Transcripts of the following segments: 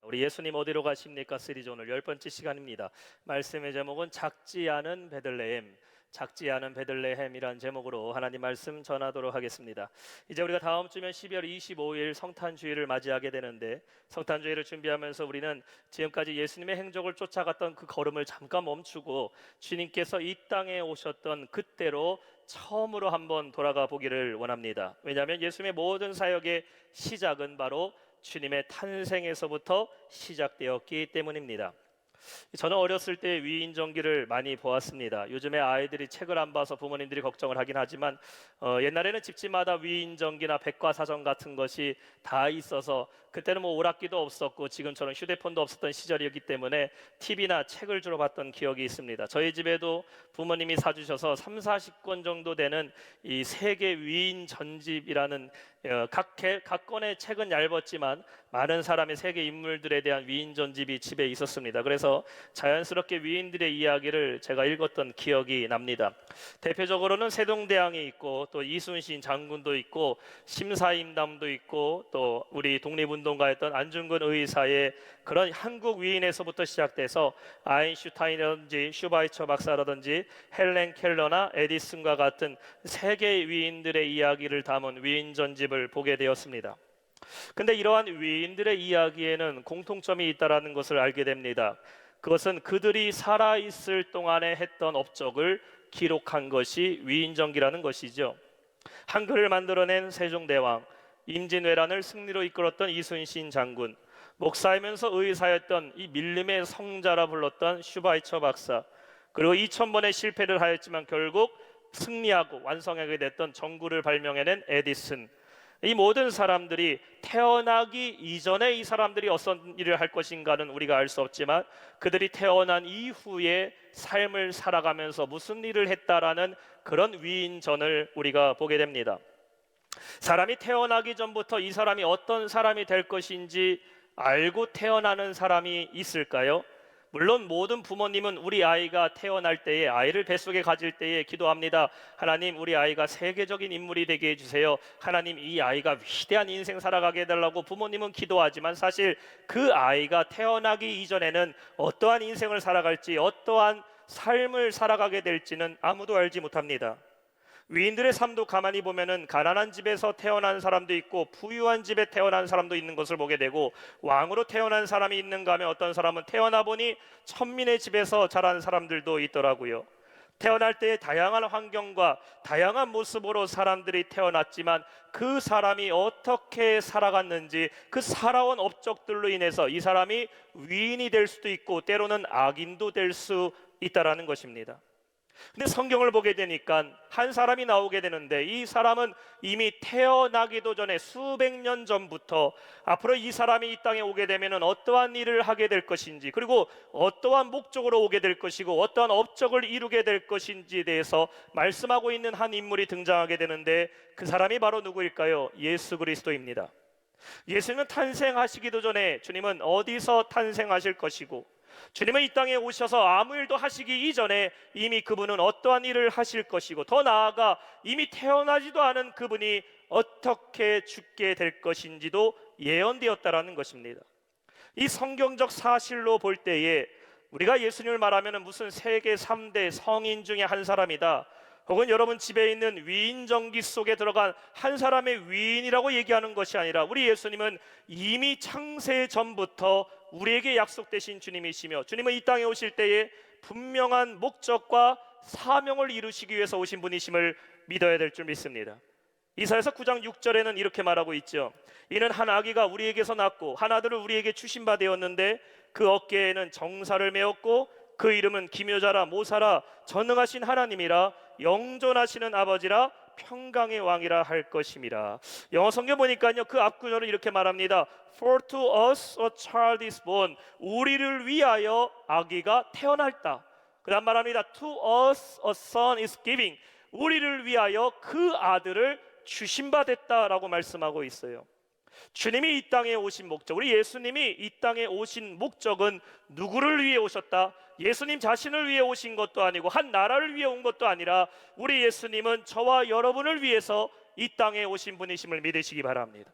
우리 예수님 어디로 가십니까? 시리즈 오늘 10번째 시간입니다. 말씀의 제목은 작지 않은 베들레헴, 작지 않은 베들레헴이란 제목으로 하나님 말씀 전하도록 하겠습니다. 이제 우리가 다음 주면 12월 25일 성탄주의를 맞이하게 되는데, 성탄주의를 준비하면서 우리는 지금까지 예수님의 행적을 쫓아갔던 그 걸음을 잠깐 멈추고 주님께서 이 땅에 오셨던 그때로 처음으로 한번 돌아가 보기를 원합니다. 왜냐하면 예수님의 모든 사역의 시작은 바로 주님의 탄생에서부터 시작되었기 때문입니다. 저는 어렸을 때 위인전기를 많이 보았습니다. 요즘에 아이들이 책을 안 봐서 부모님들이 걱정을 하긴 하지만 옛날에는 집집마다 위인전기나 백과사전 같은 것이 다 있어서 그때는 뭐 오락기도 없었고 지금처럼 휴대폰도 없었던 시절이었기 때문에 TV나 책을 주로 봤던 기억이 있습니다. 저희 집에도 부모님이 사주셔서 30-40권 정도 되는 이 세계 위인 전집이라는 각 권의 책은 얇았지만 많은 사람의 세계 인물들에 대한 위인 전집이 집에 있었습니다. 그래서 자연스럽게 위인들의 이야기를 제가 읽었던 기억이 납니다. 대표적으로는 세종대왕이 있고 또 이순신 장군도 있고 심사임담도 있고 또 우리 독립운동가였던 안중근 의사의 그런 한국 위인에서부터 시작돼서 아인슈타인이라든지 슈바이처 박사라든지 헬렌 켈러나 에디슨과 같은 세계 위인들의 이야기를 담은 위인 전집을 보게 되었습니다. 근데 이러한 위인들의 이야기에는 공통점이 있다는 것을 알게 됩니다. 그것은 그들이 살아있을 동안에 했던 업적을 기록한 것이 위인전기라는 것이죠. 한글을 만들어낸 세종대왕, 임진왜란을 승리로 이끌었던 이순신 장군, 목사이면서 의사였던 이 밀림의 성자라 불렀던 슈바이처 박사, 그리고 2000번의 실패를 하였지만 결국 승리하고 완성하게 됐던 전구를 발명해낸 에디슨, 이 모든 사람들이 태어나기 이전에 이 사람들이 어떤 일을 할 것인가는 우리가 알 수 없지만 그들이 태어난 이후에 삶을 살아가면서 무슨 일을 했다라는 그런 위인전을 우리가 보게 됩니다. 사람이 태어나기 전부터 이 사람이 어떤 사람이 될 것인지 알고 태어나는 사람이 있을까요? 물론 모든 부모님은 우리 아이가 태어날 때에, 아이를 뱃속에 가질 때에 기도합니다. 하나님, 우리 아이가 세계적인 인물이 되게 해주세요. 하나님, 이 아이가 위대한 인생 살아가게 해달라고 부모님은 기도하지만 사실 그 아이가 태어나기 이전에는 어떠한 인생을 살아갈지, 어떠한 삶을 살아가게 될지는 아무도 알지 못합니다. 위인들의 삶도 가만히 보면은 가난한 집에서 태어난 사람도 있고 부유한 집에 태어난 사람도 있는 것을 보게 되고, 왕으로 태어난 사람이 있는가 하면 어떤 사람은 태어나 보니 천민의 집에서 자란 사람들도 있더라고요. 태어날 때의 다양한 환경과 다양한 모습으로 사람들이 태어났지만 그 사람이 어떻게 살아갔는지, 그 살아온 업적들로 인해서 이 사람이 위인이 될 수도 있고 때로는 악인도 될 수 있다라는 것입니다. 근데 성경을 보게 되니까 한 사람이 나오게 되는데, 이 사람은 이미 태어나기도 전에 수백 년 전부터 앞으로 이 사람이 이 땅에 오게 되면 어떠한 일을 하게 될 것인지, 그리고 어떠한 목적으로 오게 될 것이고 어떠한 업적을 이루게 될 것인지에 대해서 말씀하고 있는 한 인물이 등장하게 되는데, 그 사람이 바로 누구일까요? 예수 그리스도입니다. 예수님은 탄생하시기도 전에 주님은 어디서 탄생하실 것이고, 주님은 이 땅에 오셔서 아무 일도 하시기 이전에 이미 그분은 어떠한 일을 하실 것이고, 더 나아가 이미 태어나지도 않은 그분이 어떻게 죽게 될 것인지도 예언되었다라는 것입니다. 이 성경적 사실로 볼 때에 우리가 예수님을 말하면 무슨 세계 3대 성인 중에 한 사람이다, 혹은 여러분 집에 있는 위인전기 속에 들어간 한 사람의 위인이라고 얘기하는 것이 아니라, 우리 예수님은 이미 창세 전부터 우리에게 약속되신 주님이시며, 주님은 이 땅에 오실 때에 분명한 목적과 사명을 이루시기 위해서 오신 분이심을 믿어야 될 줄 믿습니다. 이사야서 9장 6절에는 이렇게 말하고 있죠. 이는 한 아기가 우리에게서 낳고 한 아들을 우리에게 주신 바 되었는데 그 어깨에는 정사를 메었고 그 이름은 기묘자라 모사라 전능하신 하나님이라 영존하시는 아버지라 평강의 왕이라 할 것임이라. 영어 성경 보니까요, 그 앞구절을 이렇게 말합니다. For to us a child is born. 우리를 위하여 아기가 태어났다. 그 다음 말합니다. To us a son is giving. 우리를 위하여 그 아들을 주신 바 됐다라고 말씀하고 있어요. 주님이 이 땅에 오신 목적, 우리 예수님이 이 땅에 오신 목적은 누구를 위해 오셨다? 예수님 자신을 위해 오신 것도 아니고 한 나라를 위해 온 것도 아니라, 우리 예수님은 저와 여러분을 위해서 이 땅에 오신 분이심을 믿으시기 바랍니다.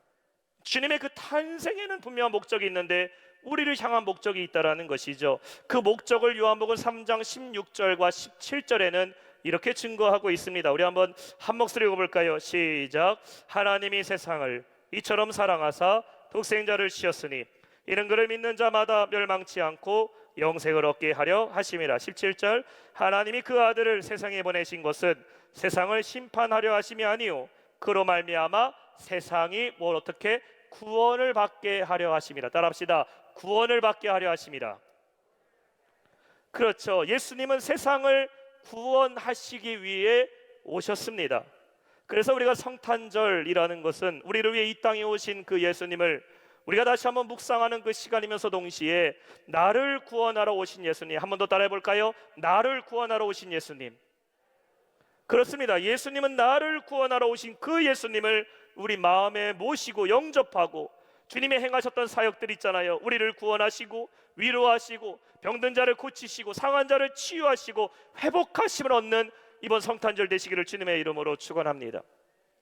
주님의 그 탄생에는 분명한 목적이 있는데 우리를 향한 목적이 있다라는 것이죠. 그 목적을 요한복음 3장 16절과 17절에는 이렇게 증거하고 있습니다. 우리 한번 한 목소리 읽어볼까요? 시작. 하나님이 세상을 이처럼 사랑하사 독생자를 주셨으니 이는 그를 믿는 자마다 멸망치 않고 영생을 얻게 하려 하심이라. 17절. 하나님이 그 아들을 세상에 보내신 것은 세상을 심판하려 하심이 아니요 그로 말미암아 세상이 뭘 어떻게 구원을 받게 하려 하심이라. 따라합시다. 구원을 받게 하려 하심이라. 그렇죠. 예수님은 세상을 구원하시기 위해 오셨습니다. 그래서 우리가 성탄절이라는 것은 우리를 위해 이 땅에 오신 그 예수님을 우리가 다시 한번 묵상하는 그 시간이면서 동시에 나를 구원하러 오신 예수님, 한 번 더 따라해 볼까요? 나를 구원하러 오신 예수님. 그렇습니다. 예수님은 나를 구원하러 오신 그 예수님을 우리 마음에 모시고 영접하고 주님이 행하셨던 사역들 있잖아요. 우리를 구원하시고 위로하시고 병든 자를 고치시고 상한 자를 치유하시고 회복하심을 얻는 이번 성탄절 되시기를 주님의 이름으로 축원합니다.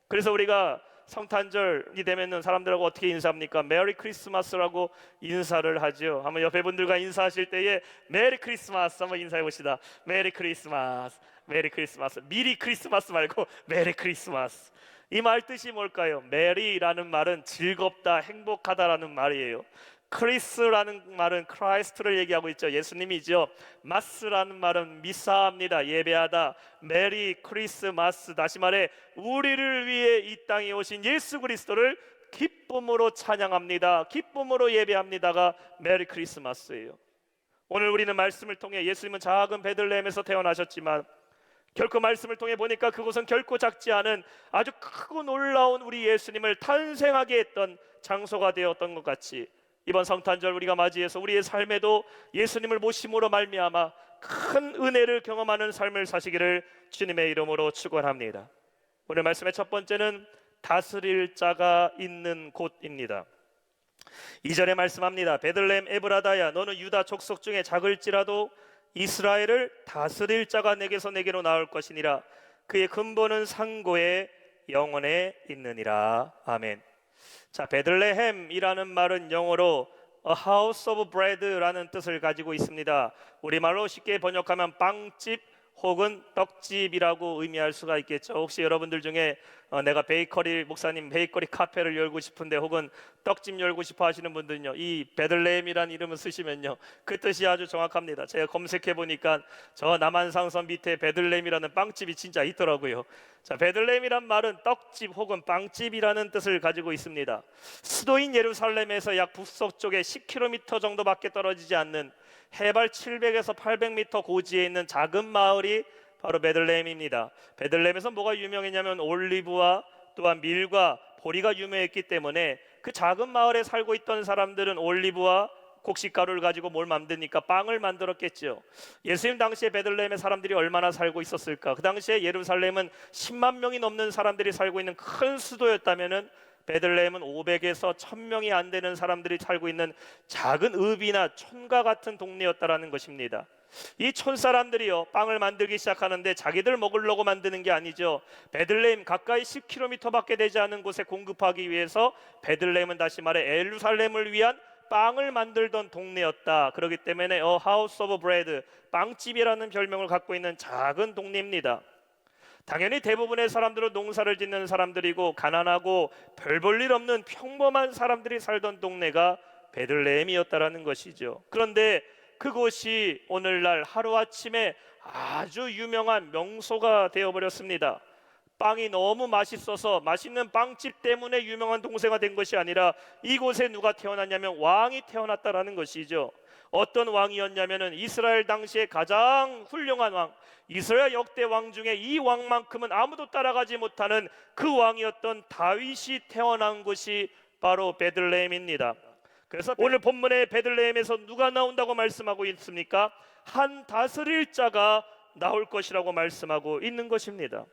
그래서 우리가 성탄절이 되면은 사람들하고 어떻게 인사합니까? 메리 크리스마스라고 인사를 하죠. 한번 옆에 분들과 인사하실 때에 메리 크리스마스 한번 인사해 봅시다. 메리 크리스마스, 메리 크리스마스. 미리 크리스마스 말고 메리 크리스마스. 이 말 뜻이 뭘까요? 메리라는 말은 즐겁다, 행복하다라는 말이에요. 크리스라는 말은 크라이스트를 얘기하고 있죠. 예수님이죠. 마스라는 말은 미사합니다. 예배하다. 메리 크리스마스. 다시 말해 우리를 위해 이 땅에 오신 예수 그리스도를 기쁨으로 찬양합니다. 기쁨으로 예배합니다가 메리 크리스마스예요. 오늘 우리는 말씀을 통해 예수님은 작은 베들레헴에서 태어나셨지만 결코 말씀을 통해 보니까 그곳은 결코 작지 않은 아주 크고 놀라운 우리 예수님을 탄생하게 했던 장소가 되었던 것 같이 이번 성탄절 우리가 맞이해서 우리의 삶에도 예수님을 모심으로 말미암아 큰 은혜를 경험하는 삶을 사시기를 주님의 이름으로 축원합니다. 오늘 말씀의 첫 번째는 다스릴 자가 있는 곳입니다. 2절에 말씀합니다. 베들레헴 에브라다야 너는 유다 족속 중에 작을지라도 이스라엘을 다스릴 자가 내게로 나올 것이니라. 그의 근본은 상고에 영원에 있느니라. 아멘. 자, 베들레헴이라는 말은 영어로 A house of bread라는 뜻을 가지고 있습니다. 우리말로 쉽게 번역하면 빵집 혹은 떡집이라고 의미할 수가 있겠죠. 혹시 여러분들 중에 내가 베이커리 목사님 베이커리 카페를 열고 싶은데 혹은 떡집 열고 싶어 하시는 분들은요, 이 베들레헴이라는 이름을 쓰시면요 그 뜻이 아주 정확합니다. 제가 검색해 보니까 저 남한상선 밑에 베들레헴이라는 빵집이 진짜 있더라고요. 자, 베들레헴이란 말은 떡집 혹은 빵집이라는 뜻을 가지고 있습니다. 수도인 예루살렘에서 약 북서쪽에 10km 정도밖에 떨어지지 않는 해발 700에서 800m 고지에 있는 작은 마을이 바로 베들레헴입니다. 베들레헴에서 뭐가 유명했냐면 올리브와 또한 밀과 보리가 유명했기 때문에 그 작은 마을에 살고 있던 사람들은 올리브와 곡식가루를 가지고 뭘 만드니까 빵을 만들었겠죠. 예수님 당시에 베들레헴의 사람들이 얼마나 살고 있었을까? 그 당시에 예루살렘은 10만 명이 넘는 사람들이 살고 있는 큰 수도였다면은 베들레헴은 500에서 1000명이 안 되는 사람들이 살고 있는 작은 읍이나 촌과 같은 동네였다라는 것입니다. 이 촌 사람들이요 빵을 만들기 시작하는데 자기들 먹으려고 만드는 게 아니죠. 베들레헴 가까이 10km밖에 되지 않은 곳에 공급하기 위해서 베들레헴은 다시 말해 예루살렘을 위한 빵을 만들던 동네였다. 그렇기 때문에 A house of bread, 빵집이라는 별명을 갖고 있는 작은 동네입니다. 당연히 대부분의 사람들은 농사를 짓는 사람들이고 가난하고 별 볼 일 없는 평범한 사람들이 살던 동네가 베들레헴이었다라는 것이죠. 그런데 그곳이 오늘날 하루아침에 아주 유명한 명소가 되어버렸습니다. 빵이 너무 맛있어서 맛있는 빵집 때문에 유명한 동네가 된 것이 아니라 이곳에 누가 태어났냐면 왕이 태어났다라는 것이죠. 어떤 왕이었냐면은 이스라엘 당시에 가장 훌륭한 왕, 이스라엘 역대 왕 중에 이 왕만큼은 아무도 따라가지 못하는 그 왕이었던 다윗이 태어난 곳이 바로 베들레헴입니다. 그래서 오늘 본문의 베들레헴에서 누가 나온다고 말씀하고 있습니까? 한 다스릴 자가 나올 것이라고 말씀하고 있는 것입니다.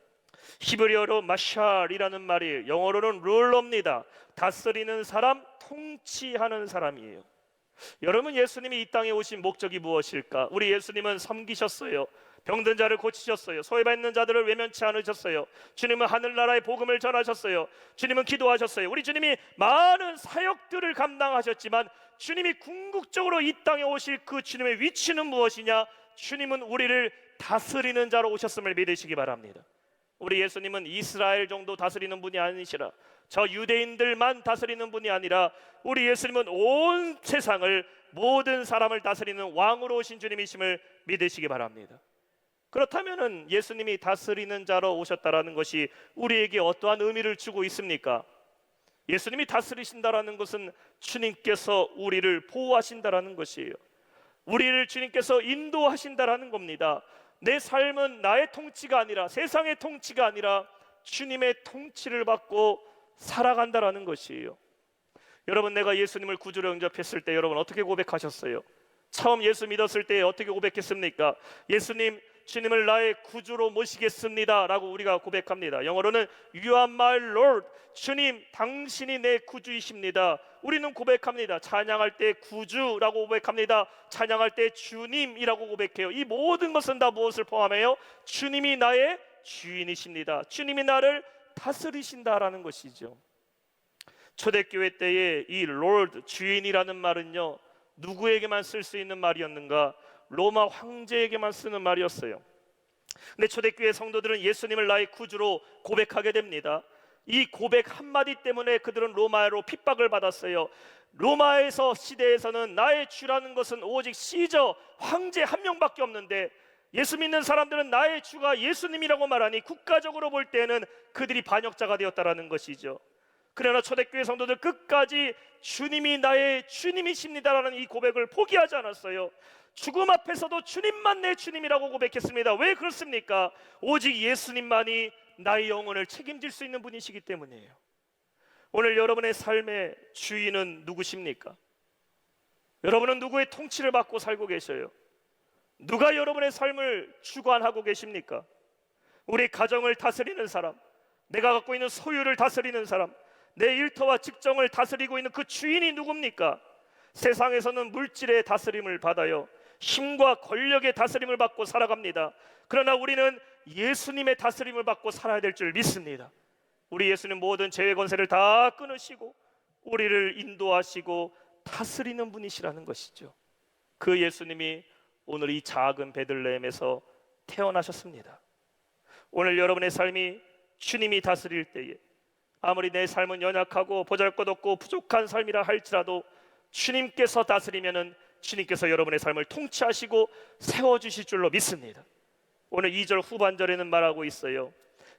히브리어로 마샬이라는 말이 영어로는 룰러입니다. 다스리는 사람, 통치하는 사람이에요. 여러분, 예수님이 이 땅에 오신 목적이 무엇일까? 우리 예수님은 섬기셨어요. 병든 자를 고치셨어요. 소외받는 자들을 외면치 않으셨어요. 주님은 하늘나라의 복음을 전하셨어요. 주님은 기도하셨어요. 우리 주님이 많은 사역들을 감당하셨지만 주님이 궁극적으로 이 땅에 오실 그 주님의 위치는 무엇이냐? 주님은 우리를 다스리는 자로 오셨음을 믿으시기 바랍니다. 우리 예수님은 이스라엘 정도 다스리는 분이 아니시라, 저 유대인들만 다스리는 분이 아니라 우리 예수님은 온 세상을, 모든 사람을 다스리는 왕으로 오신 주님이심을 믿으시기 바랍니다. 그렇다면 예수님이 다스리는 자로 오셨다라는 것이 우리에게 어떠한 의미를 주고 있습니까? 예수님이 다스리신다라는 것은 주님께서 우리를 보호하신다라는 것이에요. 우리를 주님께서 인도하신다라는 겁니다. 내 삶은 나의 통치가 아니라, 세상의 통치가 아니라 주님의 통치를 받고 살아간다라는 것이에요. 여러분, 내가 예수님을 구주로 영접했을 때 여러분 어떻게 고백하셨어요? 처음 예수 믿었을 때 어떻게 고백했습니까? 예수님, 주님을 나의 구주로 모시겠습니다 라고 우리가 고백합니다. 영어로는 You are my Lord, 주님 당신이 내 구주이십니다. 우리는 고백합니다. 찬양할 때 구주라고 고백합니다. 찬양할 때 주님이라고 고백해요. 이 모든 것은 다 무엇을 포함해요? 주님이 나의 주인이십니다. 주님이 나를 다스리신다라는 것이죠. 초대교회 때에 이 Lord, 주인이라는 말은요, 누구에게만 쓸 수 있는 말이었는가? 로마 황제에게만 쓰는 말이었어요. 근데 초대교회 성도들은 예수님을 나의 구주로 고백하게 됩니다. 이 고백 한마디 때문에 그들은 로마로 핍박을 받았어요. 로마에서 시대에서는 나의 주라는 것은 오직 시저, 황제 한 명밖에 없는데 예수 믿는 사람들은 나의 주가 예수님이라고 말하니 국가적으로 볼 때는 그들이 반역자가 되었다라는 것이죠. 그러나 초대교회 성도들 끝까지 주님이 나의 주님이십니다라는 이 고백을 포기하지 않았어요. 죽음 앞에서도 주님만 내 주님이라고 고백했습니다. 왜 그렇습니까? 오직 예수님만이 나의 영혼을 책임질 수 있는 분이시기 때문이에요. 오늘 여러분의 삶의 주인은 누구십니까? 여러분은 누구의 통치를 받고 살고 계셔요? 누가 여러분의 삶을 주관하고 계십니까? 우리 가정을 다스리는 사람, 내가 갖고 있는 소유를 다스리는 사람, 내 일터와 직장을 다스리고 있는 그 주인이 누굽니까? 세상에서는 물질의 다스림을 받아요. 힘과 권력의 다스림을 받고 살아갑니다. 그러나 우리는 예수님의 다스림을 받고 살아야 될 줄 믿습니다. 우리 예수님 모든 죄의 권세를 다 끊으시고 우리를 인도하시고 다스리는 분이시라는 것이죠. 그 예수님이 오늘 이 작은 베들레헴에서 태어나셨습니다. 오늘 여러분의 삶이 주님이 다스릴 때에 아무리 내 삶은 연약하고 보잘것없고 부족한 삶이라 할지라도 주님께서 다스리면은 주님께서 여러분의 삶을 통치하시고 세워주실 줄로 믿습니다. 오늘 2절 후반절에는 말하고 있어요.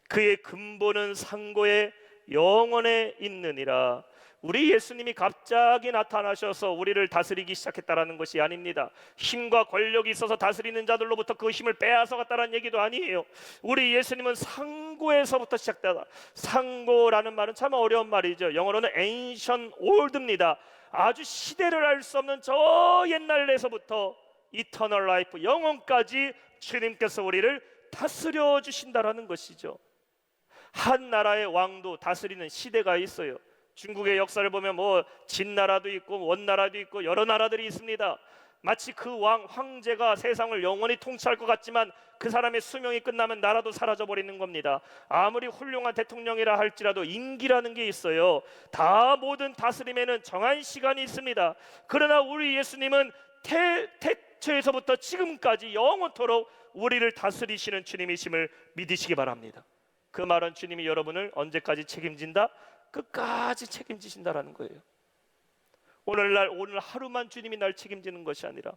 그의 근본은 상고의 영원에 있느니라. 우리 예수님이 갑자기 나타나셔서 우리를 다스리기 시작했다라는 것이 아닙니다. 힘과 권력이 있어서 다스리는 자들로부터 그 힘을 빼앗아갔다는 얘기도 아니에요. 우리 예수님은 상고에서부터 시작되다. 상고라는 말은 참 어려운 말이죠. 영어로는 ancient old입니다. 아주 시대를 알 수 없는 저 옛날에서부터 eternal life, 영원까지 주님께서 우리를 다스려 주신다라는 것이죠. 한 나라의 왕도 다스리는 시대가 있어요. 중국의 역사를 보면 진나라도 있고 원나라도 있고 여러 나라들이 있습니다. 마치 그 황제가 세상을 영원히 통치할 것 같지만 그 사람의 수명이 끝나면 나라도 사라져버리는 겁니다. 아무리 훌륭한 대통령이라 할지라도 임기라는 게 있어요. 다 모든 다스림에는 정한 시간이 있습니다. 그러나 우리 예수님은 태초에서부터 지금까지 영원토록 우리를 다스리시는 주님이심을 믿으시기 바랍니다. 그 말은 주님이 여러분을 언제까지 책임진다? 끝까지 책임지신다라는 거예요. 오늘 하루만 주님이 날 책임지는 것이 아니라,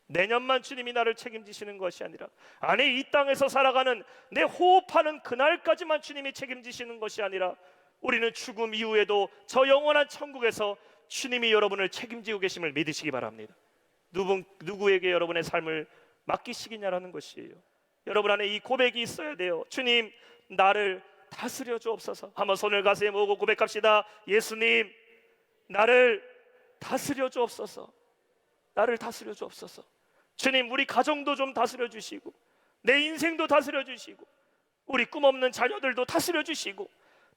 내년만 주님이 나를 책임지시는 것이 아니라, 아니 이 땅에서 살아가는 내 호흡하는 그날까지만 주님이 책임지시는 것이 아니라, 우리는 죽음 이후에도 저 영원한 천국에서 주님이 여러분을 책임지고 계심을 믿으시기 바랍니다. 누구에게 여러분의 삶을 맡기시겠냐라는 것이에요. 여러분 안에 이 고백이 있어야 돼요. 주님, 나를 다스려 주옵소서. 한번 손을 가슴에 모으고 고백합시다. 예수님, 나를 다스려 주옵소서. 나를 다스려 주옵소서. 주님, 우리 가정도 좀 다스려 주시고, 내 인생도 다스려 주시고, 우리 꿈없는 자녀들도 다스려 주시고,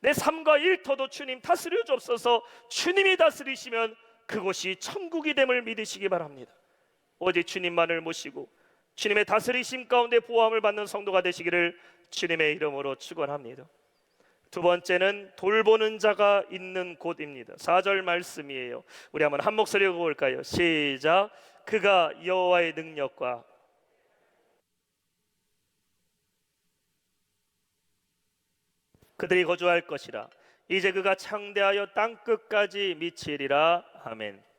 내 삶과 일터도 주님 다스려 주옵소서. 주님이 다스리시면 그곳이 천국이 됨을 믿으시기 바랍니다. 오직 주님만을 모시고 주님의 다스리심 가운데 보호함을 받는 성도가 되시기를 주님의 이름으로 축원합니다. 두 번째는 돌보는 자가 있는 곳입니다. 4절 말씀이에요. 우리 한번 한 목소리 읽어볼까요? 시작. 그가 여호와의 능력과 그들이 거주할 것이라. 이제 그가 창대하여 땅끝까지 미치리라. 아멘.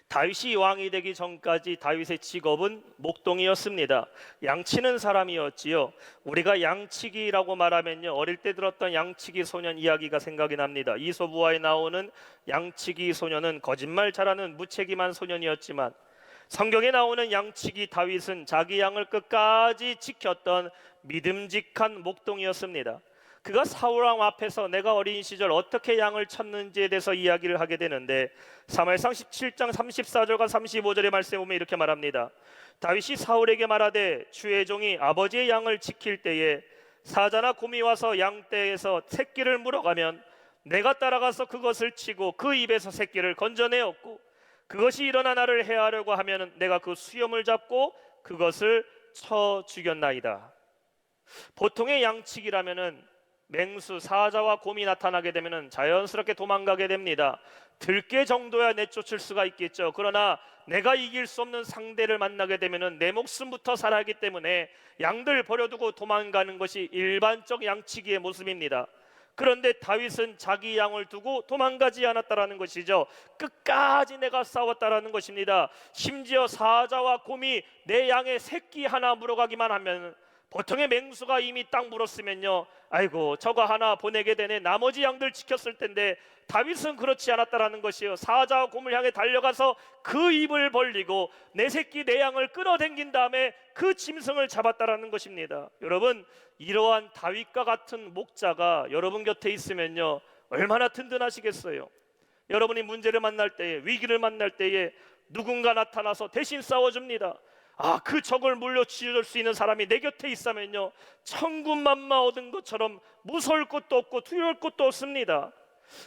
다윗이 왕이 되기 전까지 다윗의 직업은 목동이었습니다. 양치는 사람이었지요. 우리가 양치기라고 말하면요, 어릴 때 들었던 양치기 소년 이야기가 생각이 납니다. 이솝우화에 나오는 양치기 소년은 거짓말 잘하는 무책임한 소년이었지만, 성경에 나오는 양치기 다윗은 자기 양을 끝까지 지켰던 믿음직한 목동이었습니다. 그가 사울왕 앞에서 내가 어린 시절 어떻게 양을 쳤는지에 대해서 이야기를 하게 되는데, 사무엘상 17장 34절과 35절의 말씀에 보면 이렇게 말합니다. 다윗이 사울에게 말하되 주의 종이 아버지의 양을 지킬 때에 사자나 곰이 와서 양떼에서 새끼를 물어가면 내가 따라가서 그것을 치고 그 입에서 새끼를 건져내었고, 그것이 일어나 나를 해하려고 하면 내가 그 수염을 잡고 그것을 쳐 죽였나이다. 보통의 양치기라면은 맹수, 사자와 곰이 나타나게 되면 자연스럽게 도망가게 됩니다. 들개 정도야 내쫓을 수가 있겠죠. 그러나 내가 이길 수 없는 상대를 만나게 되면 내 목숨부터 살아가기 때문에 양들 버려두고 도망가는 것이 일반적 양치기의 모습입니다. 그런데 다윗은 자기 양을 두고 도망가지 않았다라는 것이죠. 끝까지 내가 싸웠다라는 것입니다. 심지어 사자와 곰이 내 양의 새끼 하나 물어가기만 하면, 보통의 맹수가 이미 딱 물었으면요, 아이고 저거 하나 보내게 되네, 나머지 양들 지켰을 텐데, 다윗은 그렇지 않았다라는 것이에요. 사자와 곰을 향해 달려가서 그 입을 벌리고 내 새끼 내 양을 끌어당긴 다음에 그 짐승을 잡았다라는 것입니다. 여러분, 이러한 다윗과 같은 목자가 여러분 곁에 있으면요, 얼마나 든든하시겠어요. 여러분이 문제를 만날 때에, 위기를 만날 때에 누군가 나타나서 대신 싸워줍니다. 그 적을 물려치울 수 있는 사람이 내 곁에 있으면요, 천군만마 얻은 것처럼 무서울 것도 없고 두려울 것도 없습니다.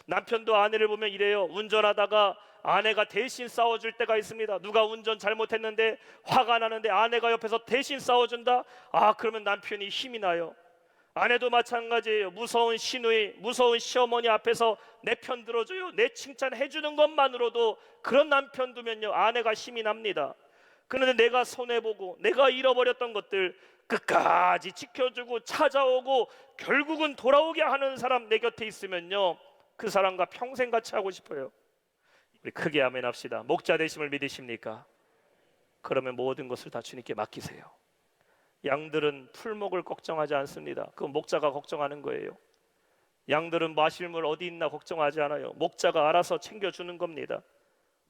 남편도 아내를 보면 이래요. 운전하다가 아내가 대신 싸워줄 때가 있습니다. 누가 운전 잘못했는데 화가 나는데 아내가 옆에서 대신 싸워준다? 그러면 남편이 힘이 나요. 아내도 마찬가지예요. 무서운 시누이, 무서운 시어머니 앞에서 내 편 들어줘요, 내 칭찬해주는 것만으로도 그런 남편 두면요, 아내가 힘이 납니다. 그런데 내가 손해보고 내가 잃어버렸던 것들 끝까지 지켜주고 찾아오고 결국은 돌아오게 하는 사람 내 곁에 있으면요, 그 사람과 평생 같이 하고 싶어요. 우리 크게 아멘 합시다. 목자 되심을 믿으십니까? 그러면 모든 것을 다 주님께 맡기세요. 양들은 풀목을 걱정하지 않습니다. 그건 목자가 걱정하는 거예요. 양들은 마실 물 어디 있나 걱정하지 않아요. 목자가 알아서 챙겨주는 겁니다.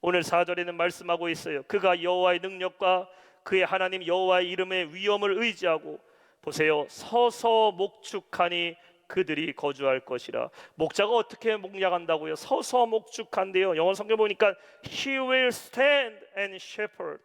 오늘 4절에는 말씀하고 있어요. 그가 여호와의 능력과 그의 하나님 여호와의 이름의 위엄을 의지하고, 보세요, 서서 목축하니 그들이 거주할 것이라. 목자가 어떻게 목약한다고요? 서서 목축한대요. 영어 성경 보니까 He will stand and shepherd.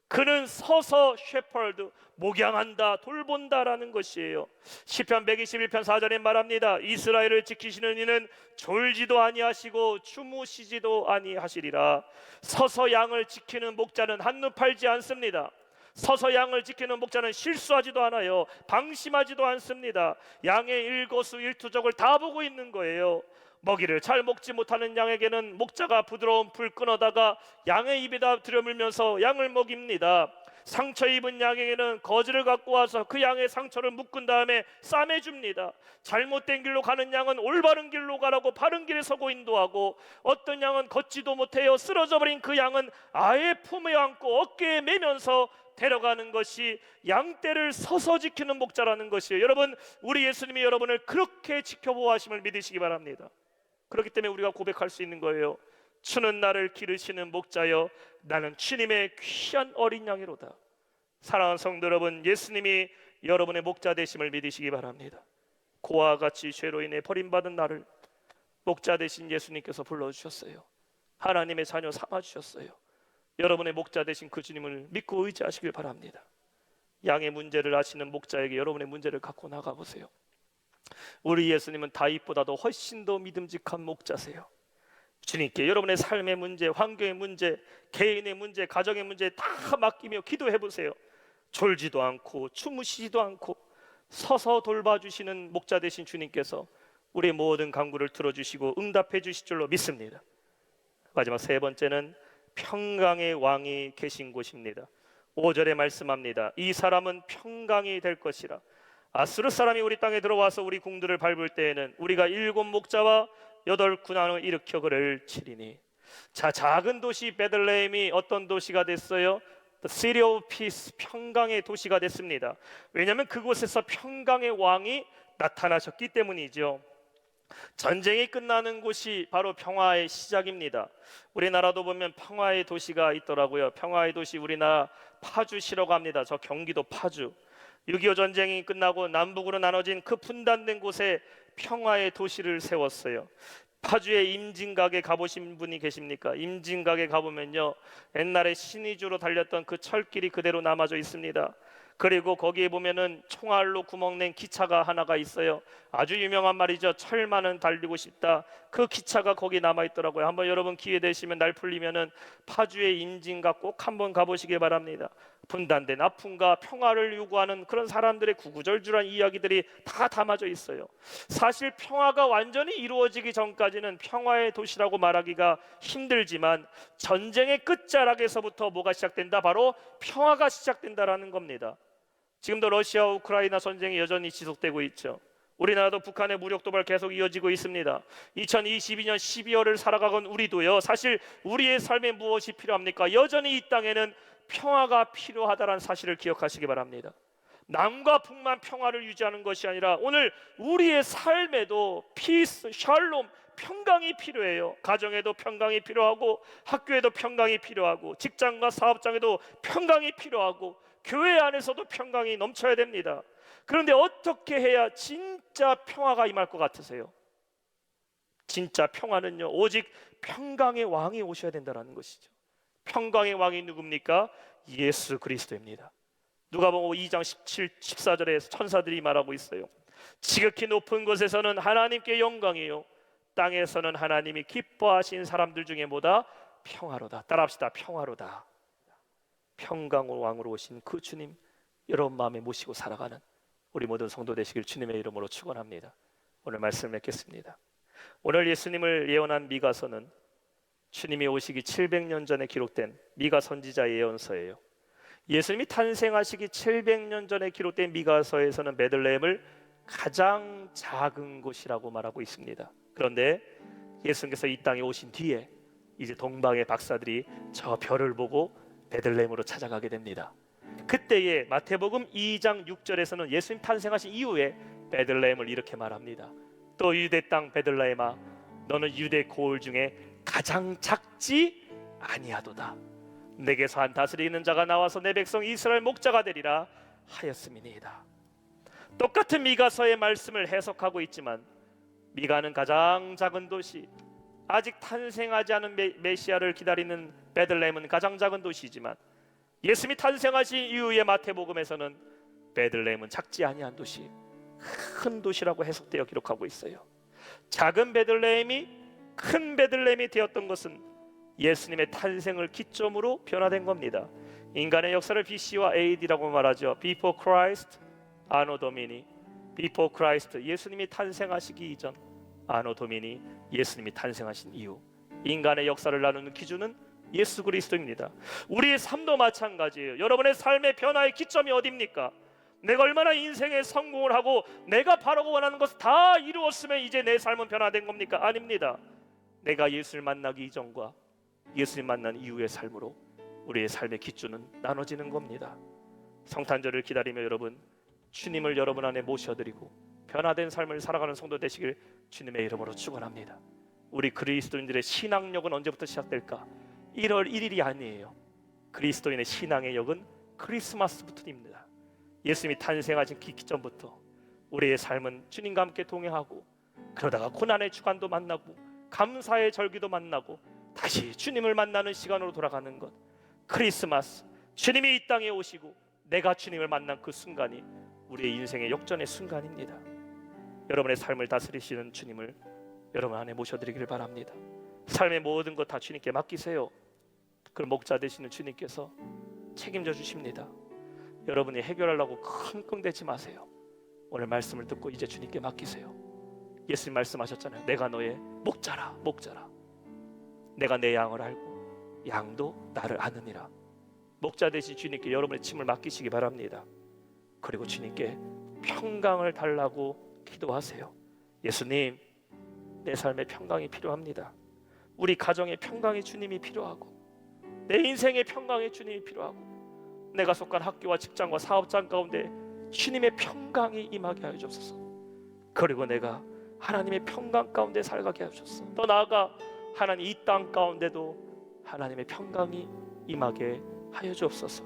그는 서서 shepherd, 목양한다, 돌본다라는 것이에요. 시편 121편 4절에 말합니다. 이스라엘을 지키시는 이는 졸지도 아니하시고 주무시지도 아니하시리라. 서서 양을 지키는 목자는 한눈 팔지 않습니다. 서서 양을 지키는 목자는 실수하지도 않아요. 방심하지도 않습니다. 양의 일거수일투족을 다 보고 있는 거예요. 먹이를 잘 먹지 못하는 양에게는 목자가 부드러운 풀 끊어다가 양의 입에다 들여물면서 양을 먹입니다. 상처 입은 양에게는 거즈를 갖고 와서 그 양의 상처를 묶은 다음에 싸매줍니다. 잘못된 길로 가는 양은 올바른 길로 가라고 바른 길에 서고 인도하고, 어떤 양은 걷지도 못해요. 쓰러져 버린 그 양은 아예 품에 안고 어깨에 매면서 데려가는 것이 양떼를 서서 지키는 목자라는 것이에요. 여러분, 우리 예수님이 여러분을 그렇게 지켜보아심을 믿으시기 바랍니다. 그렇기 때문에 우리가 고백할 수 있는 거예요. 주는 나를 기르시는 목자여, 나는 주님의 귀한 어린 양이로다. 사랑하는 성도 여러분, 예수님이 여러분의 목자 되심을 믿으시기 바랍니다. 고와 같이 죄로 인해 버림받은 나를 목자 되신 예수님께서 불러주셨어요. 하나님의 자녀 삼아주셨어요. 여러분의 목자 되신 그 주님을 믿고 의지하시길 바랍니다. 양의 문제를 아시는 목자에게 여러분의 문제를 갖고 나가보세요. 우리 예수님은 다윗보다도 훨씬 더 믿음직한 목자세요. 주님께 여러분의 삶의 문제, 환경의 문제, 개인의 문제, 가정의 문제 다 맡기며 기도해보세요. 졸지도 않고 주무시지도 않고 서서 돌봐주시는 목자 되신 주님께서 우리의 모든 간구를 들어주시고 응답해 주실 줄로 믿습니다. 마지막 세 번째는 평강의 왕이 계신 곳입니다. 5절에 말씀합니다. 이 사람은 평강이 될 것이라. 아수르 사람이 우리 땅에 들어와서 우리 궁들을 밟을 때에는 우리가 7 목자와 8 군왕을 일으켜 그를 치리니. 자, 작은 도시 베들레헴이 어떤 도시가 됐어요? The City of Peace, 평강의 도시가 됐습니다. 왜냐하면 그곳에서 평강의 왕이 나타나셨기 때문이죠. 전쟁이 끝나는 곳이 바로 평화의 시작입니다. 우리나라도 보면 평화의 도시가 있더라고요. 평화의 도시, 우리나라 파주시라고 합니다. 저 경기도 파주. 6.25 전쟁이 끝나고 남북으로 나눠진 그 분단된 곳에 평화의 도시를 세웠어요. 파주의 임진각에 가보신 분이 계십니까? 임진각에 가보면요, 옛날에 신의주로 달렸던 그 철길이 그대로 남아져 있습니다. 그리고 거기에 보면은 총알로 구멍낸 기차가 하나가 있어요. 아주 유명한 말이죠. 철만은 달리고 싶다. 그 기차가 거기 남아 있더라고요. 한번 여러분 기회 되시면 날 풀리면은 파주의 임진각 꼭 한번 가보시기 바랍니다. 분단된 아픔과 평화를 요구하는 그런 사람들의 구구절절한 이야기들이 다 담아져 있어요. 사실 평화가 완전히 이루어지기 전까지는 평화의 도시라고 말하기가 힘들지만 전쟁의 끝자락에서부터 뭐가 시작된다? 바로 평화가 시작된다라는 겁니다. 지금도 러시아 우크라이나 전쟁이 여전히 지속되고 있죠. 우리나라도 북한의 무력 도발 계속 이어지고 있습니다. 2022년 12월을 살아가건 우리도요, 사실 우리의 삶에 무엇이 필요합니까? 여전히 이 땅에는 평화가 필요하다는 사실을 기억하시기 바랍니다. 남과 북만 평화를 유지하는 것이 아니라 오늘 우리의 삶에도 피스, 샬롬, 평강이 필요해요. 가정에도 평강이 필요하고, 학교에도 평강이 필요하고, 직장과 사업장에도 평강이 필요하고, 교회 안에서도 평강이 넘쳐야 됩니다. 그런데 어떻게 해야 진짜 평화가 임할 것 같으세요? 진짜 평화는요, 오직 평강의 왕이 오셔야 된다는 것이죠. 평강의 왕이 누굽니까? 예수 그리스도입니다. 누가복음 2장 17, 14절에 천사들이 말하고 있어요. 지극히 높은 곳에서는 하나님께 영광이요, 땅에서는 하나님이 기뻐하신 사람들 중에 뭐다? 평화로다. 따라합시다. 평화로다. 평강의 왕으로 오신 그 주님, 여러분 마음에 모시고 살아가는 우리 모든 성도 되시길 주님의 이름으로 축원합니다. 오늘 말씀을 맺겠습니다. 오늘 예수님을 예언한 미가서는 주님이 오시기 700년 전에 기록된 미가 선지자의 예언서예요. 예수님이 탄생하시기 700년 전에 기록된 미가서에서는 베들레헴을 가장 작은 곳이라고 말하고 있습니다. 그런데 예수님께서 이 땅에 오신 뒤에 이제 동방의 박사들이 저 별을 보고 베들레헴으로 찾아가게 됩니다. 그때에 마태복음 2장 6절에서는 예수님 탄생하신 이후에 베들레헴을 이렇게 말합니다. 또 유대 땅 베들레헴아, 너는 유대 고을 중에 가장 작지 아니하도다. 내게서 한 다스리는 자가 나와서 내 백성 이스라엘 목자가 되리라 하였음이니이다. 똑같은 미가서의 말씀을 해석하고 있지만 미가는 가장 작은 도시, 아직 탄생하지 않은 메시아를 기다리는 베들레헴은 가장 작은 도시지만 예수님이 탄생하신 이후의 마태복음에서는 베들레헴은 작지 아니한 도시, 큰 도시라고 해석되어 기록하고 있어요. 작은 베들레헴이 큰 베들레헴이 되었던 것은 예수님의 탄생을 기점으로 변화된 겁니다. 인간의 역사를 BC와 AD라고 말하죠. Before Christ, Anno Domini. Before Christ, 예수님이 탄생하시기 이전, Anno Domini, 예수님이 탄생하신 이후. 인간의 역사를 나누는 기준은 예수 그리스도입니다. 우리의 삶도 마찬가지예요. 여러분의 삶의 변화의 기점이 어디입니까? 내가 얼마나 인생에 성공을 하고 내가 바라고 원하는 것을 다 이루었으면 이제 내 삶은 변화된 겁니까? 아닙니다. 내가 예수를 만나기 이전과 예수님 만난 이후의 삶으로 우리의 삶의 기준은 나눠지는 겁니다. 성탄절을 기다리며 여러분, 주님을 여러분 안에 모셔드리고 변화된 삶을 살아가는 성도 되시길 주님의 이름으로 축원합니다. 우리 그리스도인들의 신앙력은 언제부터 시작될까? 1월 1일이 아니에요. 그리스도인의 신앙의 역은 크리스마스부터입니다. 예수님이 탄생하신 기점부터 우리의 삶은 주님과 함께 동행하고, 그러다가 고난의 주간도 만나고 감사의 절기도 만나고 다시 주님을 만나는 시간으로 돌아가는 것. 크리스마스, 주님이 이 땅에 오시고 내가 주님을 만난 그 순간이 우리의 인생의 역전의 순간입니다. 여러분의 삶을 다스리시는 주님을 여러분 안에 모셔드리기를 바랍니다. 삶의 모든 것 다 주님께 맡기세요. 그 목자 되시는 주님께서 책임져 주십니다. 여러분이 해결하려고 끙끙대지 마세요. 오늘 말씀을 듣고 이제 주님께 맡기세요. 예수님 말씀하셨잖아요. 내가 너의 목자라, 목자라. 내가 내 양을 알고 양도 나를 아느니라. 목자 되신 주님께 여러분의 짐을 맡기시기 바랍니다. 그리고 주님께 평강을 달라고 기도하세요. 예수님, 내 삶에 평강이 필요합니다. 우리 가정의 평강의 주님이 필요하고, 내 인생의 평강의 주님이 필요하고, 내가 속한 학교와 직장과 사업장 가운데 주님의 평강이 임하게 하여 주옵소서. 그리고 내가 하나님의 평강 가운데 살게 하여 주옵소서. 더 나아가 하나님 이 땅 가운데도 하나님의 평강이 임하게 하여 주옵소서.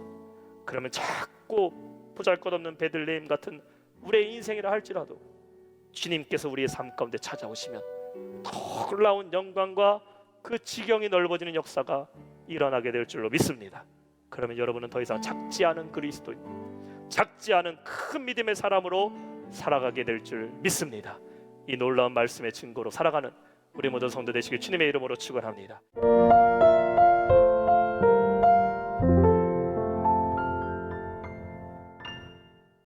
그러면 자꾸 보잘것없는 베들레헴 같은 우리의 인생이라 할지라도 주님께서 우리의 삶 가운데 찾아오시면 놀라운 영광과 그 지경이 넓어지는 역사가 일어나게 될 줄로 믿습니다. 그러면 여러분은 더 이상 작지 않은 그리스도인, 작지 않은 큰 믿음의 사람으로 살아가게 될 줄 믿습니다. 이 놀라운 말씀의 증거로 살아가는 우리 모든 성도 되시길 주님의 이름으로 축원합니다.